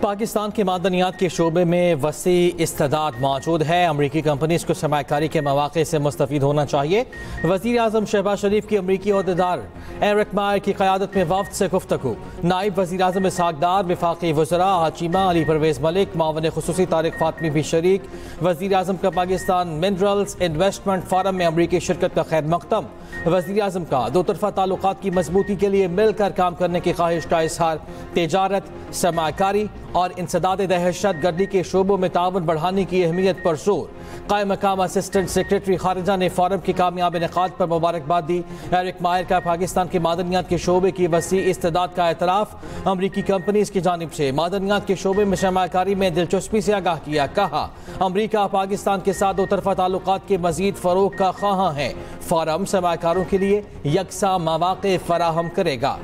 पाकिस्तान के मादनियात के शोबे में वसी इस्तेदाद मौजूद है। अमरीकी कंपनीज को सरमाकारी के मौक़े से मुस्तफ़ीद होना चाहिए। वज़ीर आज़म शहबाज शरीफ की अमरीकी अहदेदार एरिक मायर की क़यादत में वफ़द से गुफ्तगू। नायब वज़ीर आज़म इसहाक़ डार, वफ़ाक़ी वज़रा हाचिमा अली परवेज़ मलिक, मावन ख़ुसूसी तारिक फ़ातमी भी शरीक। वज़ीर आज़म का पाकिस्तान मिनरल्स इन्वेस्टमेंट फ़ोरम में अमरीकी शिरकत का खैर मक़दम। वज़ीर आज़म का दो तरफ़ा ताल्लुक़ात की मजबूती के लिए मिलकर काम करने की ख्वाहिश का इज़हार। तिजारत, सरमाकारी और इंसदाद दहशत गर्दी के शोबों में ताउन बढ़ाने की अहमियत पर जोर। कायम मकाम असिस्टेंट सेक्रेटरी खारिजा ने फोरम की कामयाब इनेकाद पर मुबारकबाद दी। एरिक मायर का पाकिस्तान के मादनियात के शोबे की वसी इस्तेदाद का एतराफ़। अमरीकी कंपनीज की जानिब से मादनियात के शोबे में सरमाकारी में दिलचस्पी से आगाह किया। कहा अमरीका पाकिस्तान के साथ दो तरफ़ा ताल्लुक़ात के मज़ीद फ़रोग़ का ख्वाहां है। फोरम सरमाकारों के लिए यकसा मौक़े फराहम करेगा।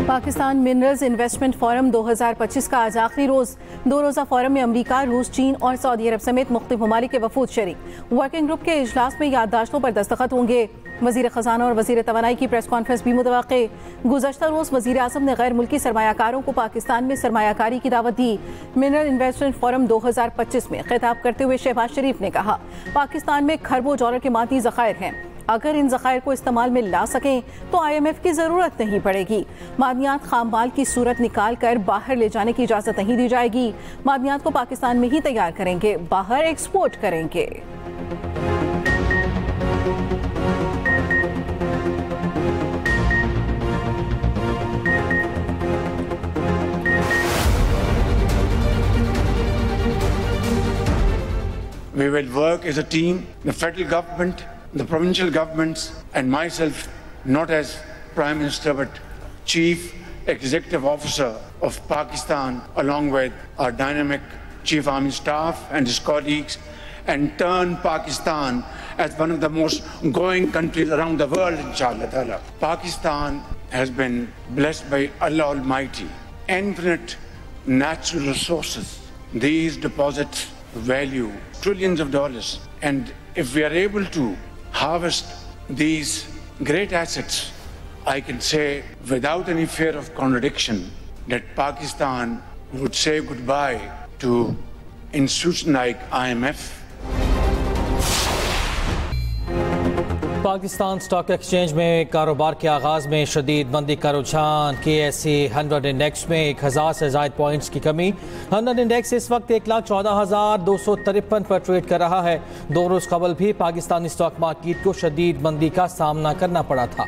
पाकिस्तान मिनरल्स इन्वेस्टमेंट फोरम 2025 का आज आखिरी रोज। दो रोज़ा फोरम में अमरीका, रूस, चीन और सऊदी अरब समेत मुख्तलिफ ममालिक के वफूद शरीक। वर्किंग ग्रुप के इजलास में याददाश्तों पर दस्तखत होंगे। वज़ीर ख़जाना और वज़ीर तवानाई की प्रेस कॉन्फ्रेंस भी मुतवक्के। गुज़श्ता रोज़ वज़ीर आज़म ने गैर मुल्की सरमायाकारों को पाकिस्तान में सरमायाकारी की दावत दी। मिनरल इन्वेस्टमेंट फोरम 2025 में खिताब करते हुए शहबाज शरीफ ने कहा पाकिस्तान में खरबों डॉलर के मादी ज़खायर हैं। अगर इन ज़खायर को इस्तेमाल में ला सकें तो IMF की ज़रूरत नहीं पड़ेगी। मादनियात खाम माल की सूरत निकाल कर बाहर ले जाने की इजाज़त नहीं दी जाएगी। मादनियात को पाकिस्तान में ही तैयार करेंगे, बाहर एक्सपोर्ट करेंगे। We will work as a team, the federal government, the provincial governments and myself, not as Prime Minister but Chief Executive Officer of Pakistan, along with our dynamic Chief Army Staff and his colleagues, and turn Pakistan as one of the most growing countries around the world, inshallah ta'ala. Pakistan has been blessed by Allah Almighty, infinite natural resources. These deposits value trillions of dollars, and if we are able to harvest these great assets, I can say without any fear of contradiction that Pakistan would say goodbye to institutions like IMF. Pakistan stock exchange में कारोबार के आगाज़ में शदीद मंदी का रुझान। KSE 100 index में 1000 से ज़ायद पॉइंट्स की कमी। 100 इंडेक्स इस वक्त 1,14,253 पर ट्रेड कर रहा है। दो रोज़ कबल भी पाकिस्तानी स्टॉक मार्केट को शदीद मंदी का सामना करना पड़ा था।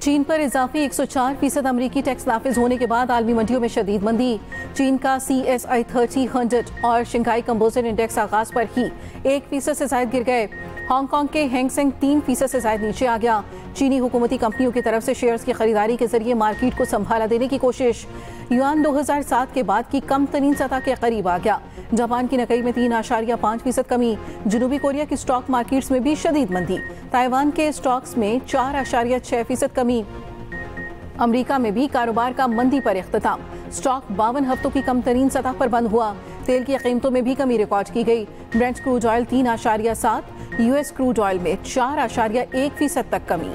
चीन पर इजाफी 104% अमरीकी टैक्स नाफिज होने के बाद आलमी मंडियों में शदीद मंदी। चीन का CSI 30 और शंघाई कंपोजिट इंडेक्स आगाज पर ही 1% से ज्यादा गिर गए। हांगकांग के हैंगसेंग 3% से ज्यादा नीचे आ गया। चीनी हुकूमती कंपनियों की तरफ से शेयर्स की खरीदारी के जरिए मार्केट को संभाला देने की कोशिश। युआन 2007 के बाद की कम तरीन सतह के करीब आ गया। जापान की नकदी में 3.5% कमी। जनूबी कोरिया की स्टॉक मार्केट्स में भी शदीद मंदी। ताइवान के स्टॉक्स में 4.6% कमी। अमेरिका में भी कारोबार का मंदी पर इख्तिताम। स्टॉक 52 हफ्तों की कम तरीन सतह पर बंद हुआ। तेल की कीमतों में भी कमी रिकॉर्ड की गई। Brent crude oil 3.7, US crude oil में 4.1% तक कमी।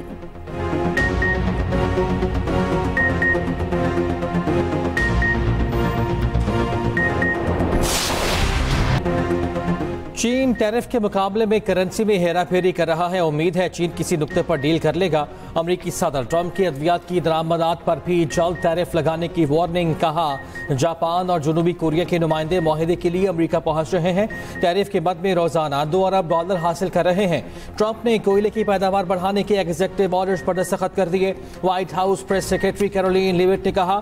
चीन टैरिफ के मुकाबले में करेंसी में हेरा फेरी कर रहा है। उम्मीद है चीन किसी नुक्ते पर डील कर लेगा। अमरीकी सदर ट्रंप की अद्वियात की दरामदात पर भी जल्द टैरिफ लगाने की वार्निंग। कहा जापान और जनूबी कोरिया के नुमाइंदे माहिदे के लिए अमरीका पहुंच रहे हैं। टैरिफ के बद में रोजाना $2 अरब हासिल कर रहे हैं। ट्रंप ने कोयले की पैदावार बढ़ाने के एग्जीक्यूटिव ऑर्डर्स पर दस्तखत कर दिए। White house press secretary Karoline Leavitt ने कहा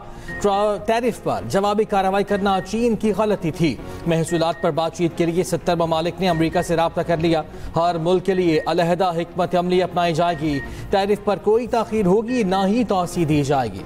टैरिफ पर जवाबी कार्रवाई करना चीन की गलती थी। महसूलात पर बातचीत के लिए 70 ममालिक ने अमेरिका से राब्ता कर लिया। हर मुल्क के लिए अलहदा हिकमत अमली अपनाई जाएगी। टैरिफ पर कोई ताखीर होगी ना ही तौसी दी जाएगी।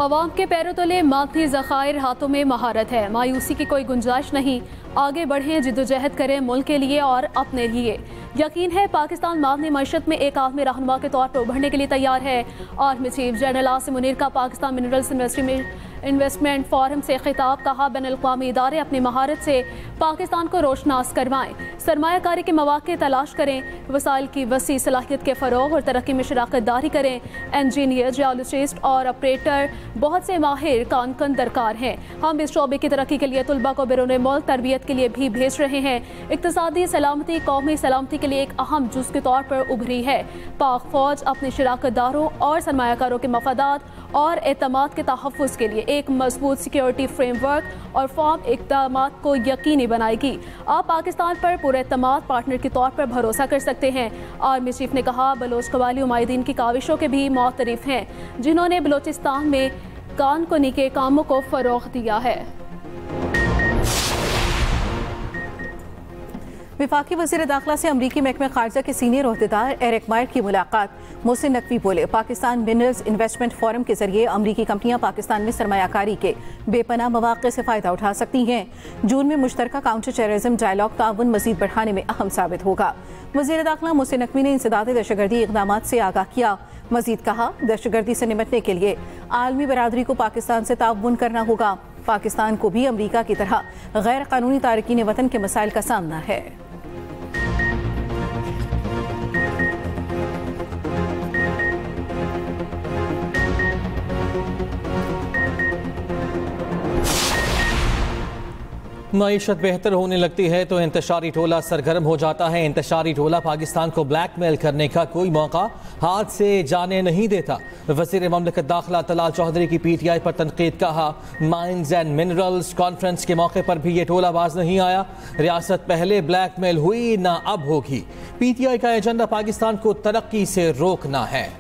अवाम के पैरों तले मादनी ज़खायर, हाथों में महारत है। मायूसी की कोई गुंजाइश नहीं। आगे बढ़ें, जिद्दोजहद करें मुल्क के लिए और अपने लिए। यकीन है पाकिस्तान मादनी मईशत में एक आलमी रहनुमा के तौर पर उभरने के लिए तैयार है। Army chief general Asim Munir का पाकिस्तान मिनरल्स इन्वेस्टमेंट फोरम से खिताब। कहा, बैनुल-अक़वामी इदारे अपनी महारत से पाकिस्तान को रोशनास करवाएं, सरमायाकारी के मौक़े तलाश करें, वसाइल की वसी सलाहियत के फ़रोग़ और तरक्की में शराकत दारी करें। इंजीनियर, जियोलॉजिस्ट और ऑपरेटर बहुत से माहिर कानकन दरकार हैं। हम इस शोबे की तरक्की के लिए तलबा को बैरून मुल्क तरबियत के लिए भी भेज रहे हैं। इक़्तिसादी सलामती कौमी सलामती के लिए एक अहम जुज़ के तौर पर उभरी है। पाक फ़ौज अपने शराकत दारों और सरमायाकारों के मफादात और एतमाद के तहफ़्फ़ुज़ के लिए एक मजबूत सिक्योरिटी फ्रेमवर्क और फॉर्म इक़दामात को यकीनी बनाएगी। आप पाकिस्तान पर पूरे एतमाद पार्टनर के तौर पर भरोसा कर सकते हैं। आर्मी चीफ ने कहा, बलोच कबायली उमाइदीन की काविशों के भी मुअतरिफ हैं, जिन्होंने बलोचिस्तान में कानकुनी के कामों को फ़रोग़ दिया है। वफाकी वज़ीर दाखिला से अमरीकी महकमे खारजा के सीनियर ओहदेदार एरिक मायर की मुलाकात। मोहसिन नकवी बोले, पाकिस्तान मिनरल्स इन्वेस्टमेंट फोरम के जरिए अमरीकी कंपनियां पाकिस्तान में सरमायाकारी के बेपनाह मौक़े से फ़ायदा उठा सकती हैं। जून में मुश्तरका काउंटर टेररिज्म डायलॉग ताउन मज़ीद बढ़ाने में अहम साबित होगा। वज़ीर दाखिला मोहसिन नकवी ने इंसदाद दहशतगर्दी इक़दामात से आगाह किया। मज़ीद कहा, दहशतगर्दी से निपटने के लिए आलमी बरादरी को पाकिस्तान से ताउन करना होगा। पाकिस्तान को भी अमरीका की तरह गैर कानूनी तारकीन वतन के मसाइल का सामना है। मईशत बेहतर होने लगती है तो इंतशारी टोला सरगर्म हो जाता है। इंतशारी टोला पाकिस्तान को ब्लैकमेल करने का कोई मौका हाथ से जाने नहीं देता। वज़ीर ममलकत दाखिला तलाल चौधरी की PTI पर तनकीद। कहा, माइंस एंड मिनरल्स कॉन्फ्रेंस के मौके पर भी ये टोला बाज नहीं आया। रियासत पहले ब्लैकमेल हुई, ना अब होगी। PTI का एजेंडा पाकिस्तान को तरक्की से रोकना है।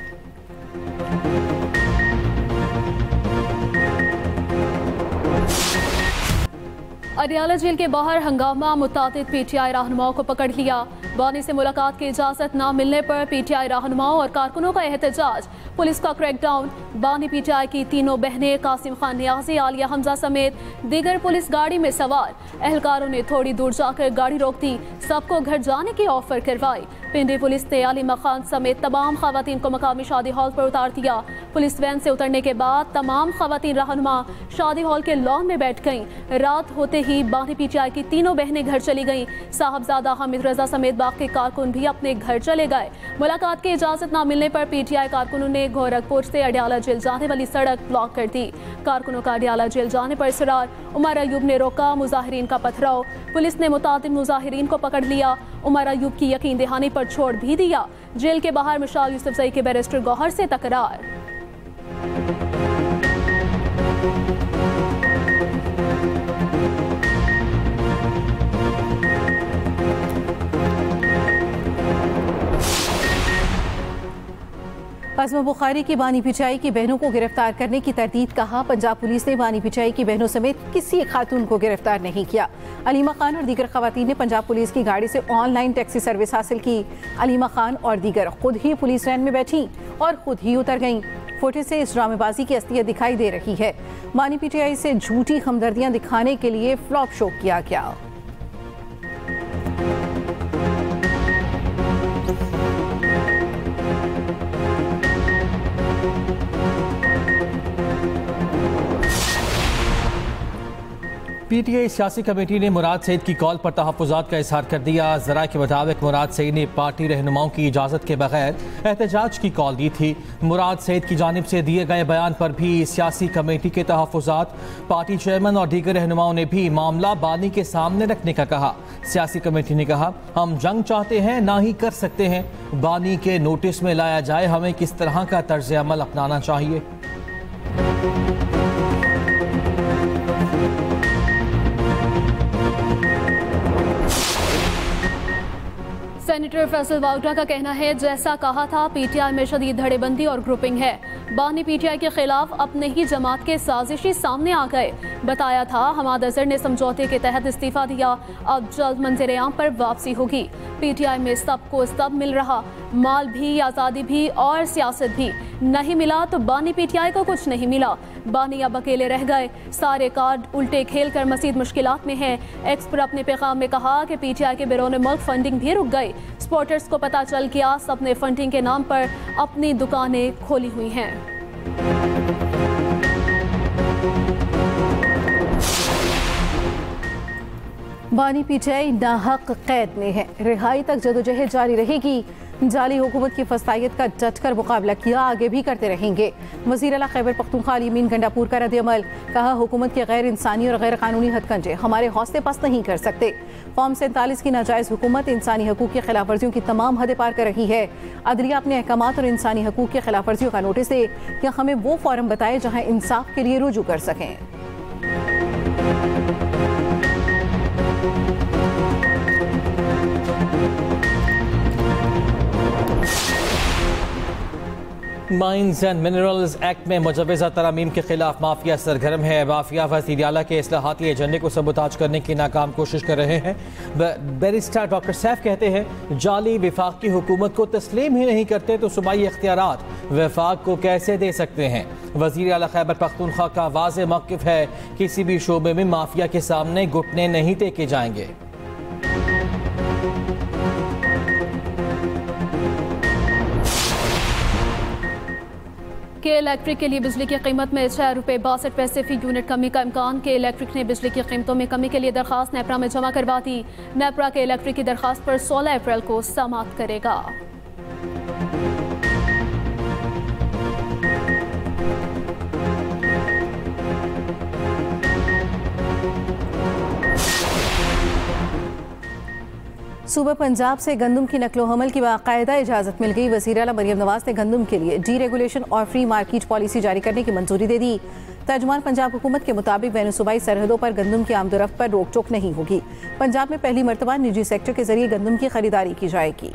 अडियाला जेल के बाहर हंगामा, मुतादिद PTI रहनुमाओं को पकड़ लिया। बानी से मुलाकात की इजाज़त न मिलने पर PTI रहनुमाओं और कारकुनों का एहतजाज। पुलिस का क्रैकडाउन। बानी PTI की तीनों बहनें, कासिम खान नियाज़ी, आलिया हमजा समेत दीगर पुलिस गाड़ी में सवार। एहलकारों ने थोड़ी दूर जाकर गाड़ी रोक दी, सबको घर जाने की ऑफर करवाई। पिंडी पुलिस ने आली मकान समेत तमाम खवातीन को मकामी शादी हॉल पर उतार दिया। पुलिस वैन से उतरने के बाद तमाम खवातीन रहनुमा शादी हॉल के लॉन में बैठ गईं। रात होते ही बानी PTI की तीनों बहनें घर चली गईं। साहबजादा हामिद रजा समेत बाकी कारकुन भी अपने घर चले गए। मुलाकात की इजाजत न मिलने पर PTI कारकुनों ने गोरखपुर से अडियाला जेल जाने वाली सड़क ब्लॉक कर दी। कारकुनों का अडियाला जेल जाने पर इसरार। उमर अयूब ने रोका, मुजाहिरीन का पथराव। पुलिस ने मुतादिद मुजाहिरीन को पकड़ लिया। उमर अयूब की यकीन दहानी पर छोड़ भी दिया। जेल के बाहर मिसाल यूसुफजई के बैरिस्टर गौहर से तकरार। अज़मा बुखारी की बानी PTI की बहनों को गिरफ्तार करने की तरदीद। कहा, पंजाब पुलिस ने बानी PTI की बहनों समेत किसी खातून को गिरफ्तार नहीं किया। अलीमा खान और दीगर खवातीन ने पंजाब पुलिस की गाड़ी से ऑनलाइन टैक्सी सर्विस हासिल की। अलीमा खान और दीगर खुद ही पुलिस वैन में बैठी और खुद ही उतर गईं। फुटेज से इस ड्रामेबाजी की असलियत दिखाई दे रही है। बानी PTI से झूठी हमदर्दियां दिखाने के लिए फ्लॉप शो किया गया। PTI सियासी कमेटी ने मुराद सईद की कॉल पर तहफ़्फ़ुज़ात का इज़हार कर दिया। ज़राए के मुताबिक मुराद सईद ने पार्टी रहनुमाओं की इजाज़त के बगैर एहतजाज की कॉल दी थी। मुराद सईद की जानिब से दिए गए बयान पर भी सियासी कमेटी के तहफ़्फ़ुज़ात। पार्टी चेयरमैन और दीगर रहनुमाओं ने भी मामला बानी के सामने रखने का कहा। सियासी कमेटी ने कहा, हम जंग चाहते हैं ना ही कर सकते हैं। बानी के नोटिस में लाया जाए हमें किस तरह का तर्ज अमल अपनाना चाहिए। सेनेटर फैसल वाउटा का कहना है, जैसा कहा था PTI में शदीद धड़ेबंदी और ग्रुपिंग है। बानी PTI के खिलाफ अपने ही जमात के साजिशी सामने आ गए। बताया था हमाद अजहर ने समझौते के तहत इस्तीफा दिया, अब जल्द मंजर आम पर वापसी होगी। PTI में सबको सब मिल रहा। माल भी, आज़ादी भी और सियासत भी नहीं मिला तो बानी पीटीआई को कुछ नहीं मिला। बानी अब अकेले रह गए, सारे कार्ड उल्टे खेल कर मज़ीद मुश्किलात में हैं। एक्स पर अपने पैगाम में कहा कि पीटीआई के बैरून मुल्क फंडिंग भी रुक गई। सपोर्टर्स को पता चल गया सबने फंडिंग के नाम पर अपनी दुकानें खोली हुई हैं। बानी पीटीआई नाहक कैद में है, रिहाई तक जदोजहद जारी रहेगी। जाली हुकूमत की फसायत का डटकर मुकाबला किया, आगे भी करते रहेंगे। वज़ीर आला खैबर पख्तूनख्वा यमीन गंडापुर का रद्द-ए-अमल, कहा हुकूमत के गैर इंसानी और गैर कानूनी हथकंडे हमारे हौसले पस्त नहीं कर सकते। फॉर्म 47 की नाजायज़ हुकूमत इंसानी हकूक़ की खिलाफ वर्जियों की तमाम हदें पार कर रही है। अदलिया अपने अहकामात और इंसानी हकूक़ की खिलाफ वर्जियों का नोटिस दे या हमें वो फॉरम बताए जहाँ इंसाफ के लिए रुजू कर सकें। माइंस एंड मिनरल्स एक्ट में मुजवज़ा तरामीम के खिलाफ माफिया सरगर्म है। माफिया वज़ीर आला के इस्लाहाती एजेंडे को सबूताज करने की नाकाम कोशिश कर रहे हैं। बैरिस्टर डॉक्टर सैफ कहते हैं जाली विफाक की हुकूमत को तस्लीम ही नहीं करते तो सूबाई इख्तियारात विफाक को कैसे दे सकते हैं। वज़ीर आला खैबर पख्तूनख्वा का वाज़ेह मौक़िफ़ है, किसी भी शोबे में माफिया के सामने घुटने नहीं टेके जाएंगे। के इलेक्ट्रिक के लिए बिजली की कीमत में ₹6.62 फी यूनिट कमी का इम्कान। के इलेक्ट्रिक ने बिजली की कीमतों में कमी के लिए दरख्वास्त नेपरा में जमा करवा दी। नेपरा के इलेक्ट्रिक की दरख्वास्त पर 16 अप्रैल को समाअत करेगा। सूबा पंजाब से गंदम की नकलो हमल की बाकायदा इजाज़त मिल गई। वज़ीर आला मरियम नवाज ने गंदम के लिए डी रेगुलेशन और फ्री मार्केट पॉलिसी जारी करने की मंजूरी दे दी। तर्जुमान पंजाब हुकूमत के मुताबिक बैन सूबाई सरहदों पर गंदम की आमदोरफ्त पर रोक टोक नहीं होगी। पंजाब में पहली मरतबा निजी सेक्टर के जरिए गंदम की खरीदारी की जाएगी।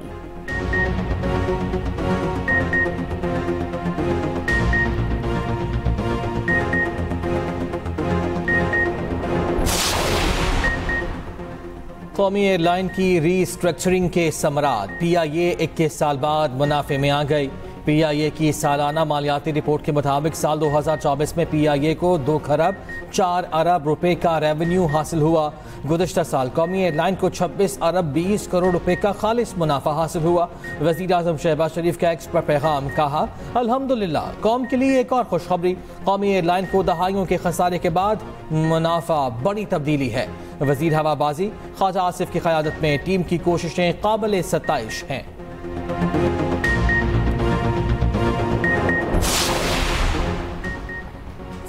कौमी एयरलाइन की रीस्ट्रक्चरिंग के समरात। PIA 21 साल बाद मुनाफे में आ गई। PIA की सालाना मालियाती रिपोर्ट के मुताबिक साल 2024 में PIA को 2 खरब 4 अरब रुपए का रेवेन्यू हासिल हुआ। गुज़श्ता साल कौमी एयरलाइन को 26 अरब 20 करोड़ रुपए का खालिस मुनाफा हासिल हुआ। वज़ीर आज़म शहबाज शरीफ का एक्स पर पैगाम, कहा अल्हम्दुलिल्लाह कौम के लिए एक और खुशखबरी, कौमी एयरलाइन को दहाइयों के खसारे के बाद मुनाफा बड़ी तब्दीली है। वज़ीर हवाबाजी ख्वाजा आसिफ की क़यादत में टीम की कोशिशें काबिल सताइश हैं।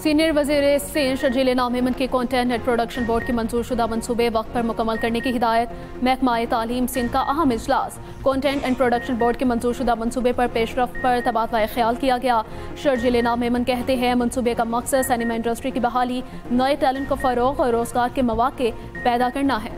सीनियर वज़ीर सिंध शर्जील इनाम मेमन के कंटेंट एंड प्रोडक्शन बोर्ड के मंजूरशुदा मनसूबे वक्त पर मुकम्मल करने की हिदायत। महकमा तालीम सिंध का अहम इजलास। कंटेंट एंड प्रोडक्शन बोर्ड के मंजूरशुदा मनसूबे पर पेशरफ्त पर तबादला ख्याल किया गया। शर्जील इनाम मेमन कहते हैं मनसूबे का मकसद सिनेमा इंडस्ट्री की बहाली, नए टैलेंट को फ़रोग़ और रोज़गार के मौक़े पैदा करना है।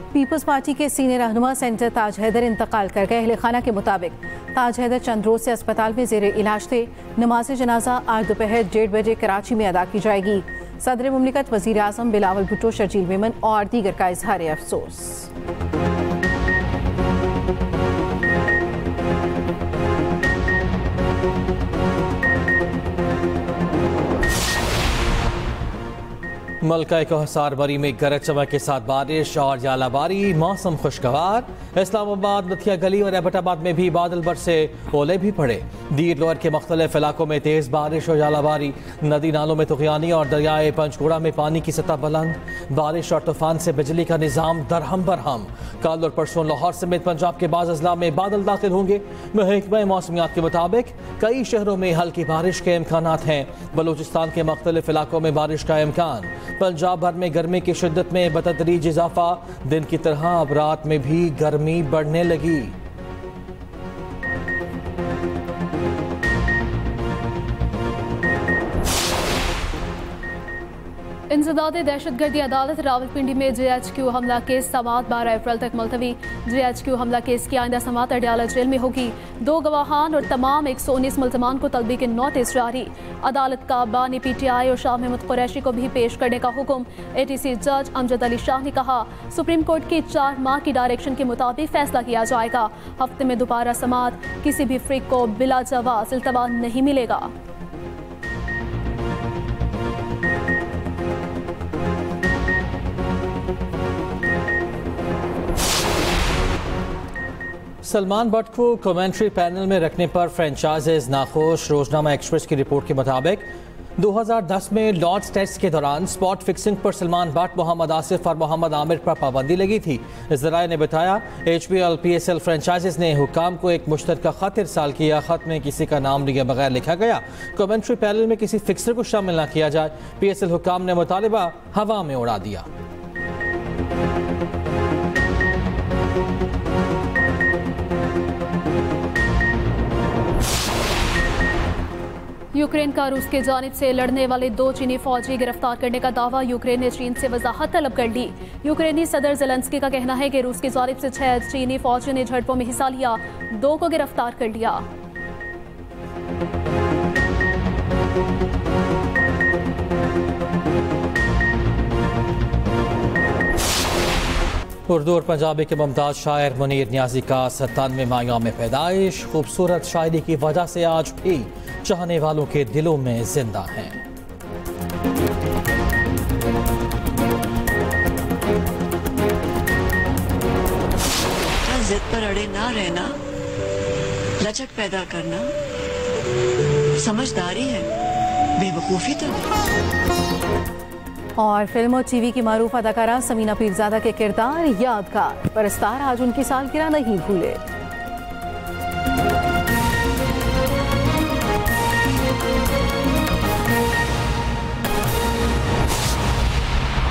पीपल्स पार्टी के सीनियर रहनुमा सेंटर ताज हैदर इंतकाल कर गए। अहले खाना के मुताबिक ताज हैदर चंद रोज से अस्पताल में जेर इलाज थे। नमाज जनाजा आज दोपहर 1:30 बजे कराची में अदा की जाएगी। सदर मुमलिकत, वज़ीर आज़म बिलावल भुट्टो, शर्जील मेमन और दीगर का इजहार अफसोस। मलका कोहसार बरी में गरज चमक के साथ बारिश और जालाबारी, मौसम खुशगवार। इस्लामाबाद, नथिया गली और एबटाबाद में भी बादल बरसे, ओले भी पड़े। दीर लोअर के मुख्तलिफ इलाकों में तेज़ बारिश और जालाबारी। नदी नालों में तुग़यानी और दरियाए पंचगुड़ा में पानी की सतह बुलंद। बारिश और तूफान से बिजली का निज़ाम दरहम बरहम। कल और परसों लाहौर समेत पंजाब के बाज़ अज़ला में बादल दाखिल होंगे। महकमा मौसमियात के मुताबिक कई शहरों में हल्की बारिश के इम्कानात हैं। बलूचिस्तान के मुख्तलिफ इलाकों में बारिश का इम्कान। पंजाब भर में गर्मी की शिद्दत में बतदरीज इजाफा। दिन की तरह अब रात में भी गर्मी बढ़ने लगी। इंसदाद दहशतगर्दी अदालत रावलपिंडी में JHQ हमला केस समाअत 12 अप्रैल तक मुलतवी। JHQ हमला केस की आइंदा समाअत अडयाला जेल में होगी। 2 गवाहान और तमाम 119 मुल्जमान को तलबी के नोटिस जारी। अदालत का बानी PTI और शाह महमूद कुरैशी को भी पेश करने का हुक्म। ATC जज अमजद अली शाह ने कहा, सुप्रीम कोर्ट की 4 माह की डायरेक्शन के मुताबिक फैसला किया जाएगा। हफ्ते में दोबारा समाअत, किसी भी फ्रीक को बिला जवाज इल्तवा नहीं मिलेगा। सलमान बट को कमेंट्री पैनल में रखने पर फ्रेंचाइजेज नाखुश। रोजनामा एक्सप्रेस की रिपोर्ट के मुताबिक 2010 में लॉर्ड्स टेस्ट के दौरान स्पॉट फिक्सिंग पर सलमान बट, मोहम्मद आसिफ और मोहम्मद आमिर पर पाबंदी लगी थी। ज़राए ने बताया HBL PSL फ्रेंचाइजेज ने हुकाम को एक मुश्तरका खत इरसाल किया। खत में किसी का नाम लिए बगैर लिखा गया कमेंट्री पैनल में किसी फिक्सर को शामिल न किया जाए। PSL हुकाम ने मुतालिबा हवा में उड़ा दिया। यूक्रेन का रूस की जानिब से लड़ने वाले 2 चीनी फौजी गिरफ्तार करने का दावा। यूक्रेन ने चीन से वजाहत तलब कर ली। यूक्रेनी सदर ज़ेलेंस्की का कहना है कि रूस की जानिब से 6 चीनी फौजियों ने झड़पों में हिस्सा लिया, 2 को गिरफ्तार कर लिया। उर्दू और पंजाबी के मुमताज शायर मुनीर न्याजी का 97वां यौम पैदाइश। खूबसूरत शायरी की वजह से आज भी चाहने वालों के दिलों में जिंदा हैं। जिद पर अड़े ना रहना, लचक पैदा करना समझदारी है, बेवकूफी तो नहीं। और फिल्म और TV की मारूफ अदाकारा समीना पीरजादा के किरदार यादगार। परस्तार आज उनकी सालगिरह नहीं भूले।